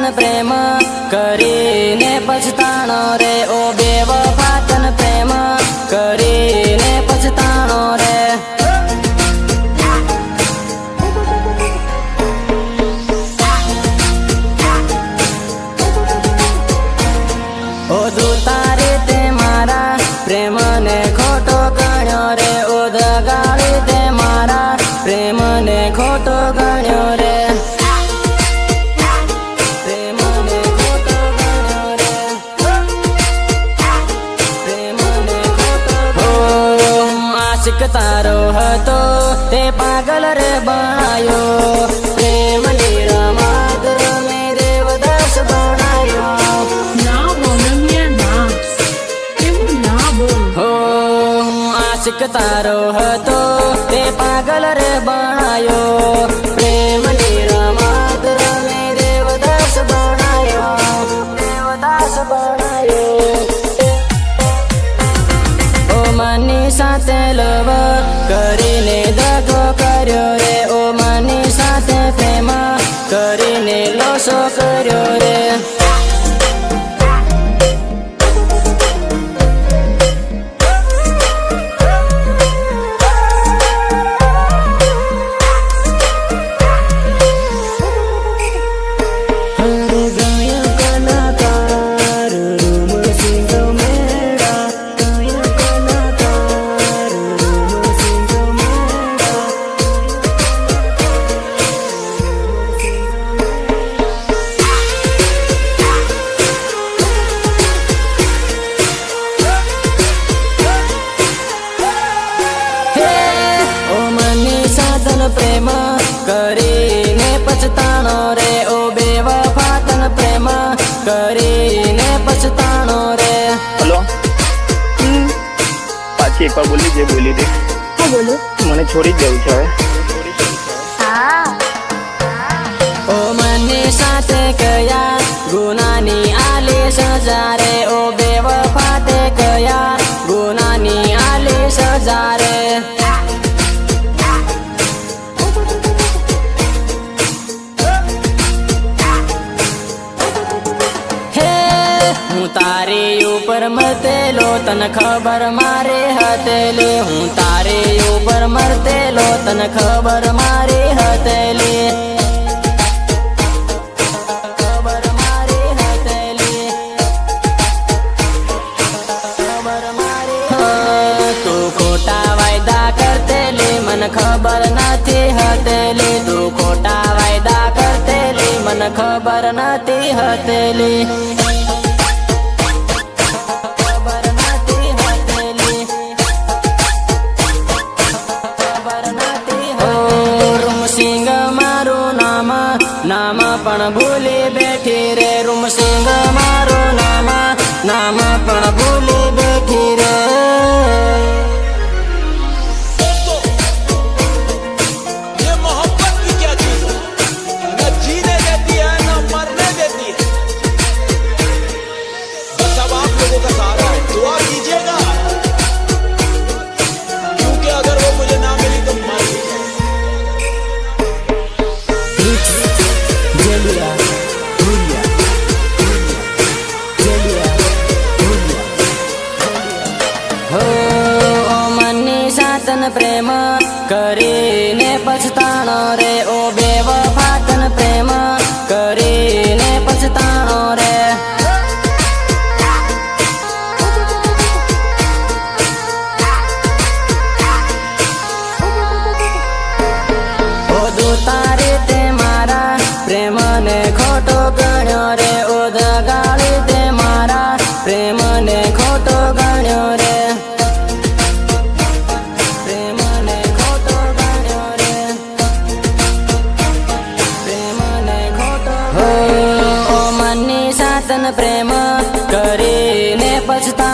તન પ્રેમ કરીને પછતાણો રે ઓ બેવફા તન પ્રેમ કરીને પછતાણો રે ઓ દૂતારે તે મારા પ્રેમને ખોટો ગણ્યો રે ઓ દગાડી તે મારા પ્રેમને ખોટો ગણ્યો રે તારો હતો તે પાગલ રે બનાયો પ્રેમની રમત રમે દેવદાસ બનાયો ના બોલમ્યા ના એવું ના બોલ હો આશિક તારો હતો તે પાગલ રે બનાયો પ્રેમની રમત રમે દેવદાસ બનાયો દેવદાસ બનાયો ઓ મની સાથે લવ કરીને દગો કર્યો રે ઓ મની સાથે પ્રેમ કરીને લોસો કર્યો રે પ્રેમ કરીને પછતાણો રે ઓ બેવફા તન પ્રેમ કરીને પછતાણો રે હેલો પાછી એકવાર બોલી જે બોલી દે હા બોલો મને છોડી જ જવું છે હવે હા ઓ મને સાથે કયા ગુનાની આલે સજા રે ઓ બેવફા તે કયા ગુનાની આલે સજા રે હું તારી ઉપર મરતેલો તને ખબર મારે હતેલી હું તારી ઉપર મરતેલો તને ખબર મારે હતેલી ખબર મારે હતેલી ખબર મારે તું ખોટા વાયદા કરતેલી મને ખબર નથી હતેલી તું ખોટા વાયદા કરતેલી મને ખબર નથી હતેલી નામ પણ ભૂલી બેઠી રે રૂમસિંગ મારું નામ પણ ભૂલી બેઠી રે ये मोहब्बत की क्या चीज है न जीने देती है न मरने देती है बस अब आप लोगों का सहारा है दुआ कीजिएगा क्योंकि अगर वो मुझे ना मिली तो मर પ્રેમ કરીને પછતાણો રે ઓ બેવફા તન પ્રેમ કરીને પછતાણો રે ઓ દૂતારે તે મારા પ્રેમને ખોટો ગણ્યો રે ઓ દગાડી તે મારા પ્રેમને ખોટો ગણ્યો રે તન પ્રેમ કરીને પછતા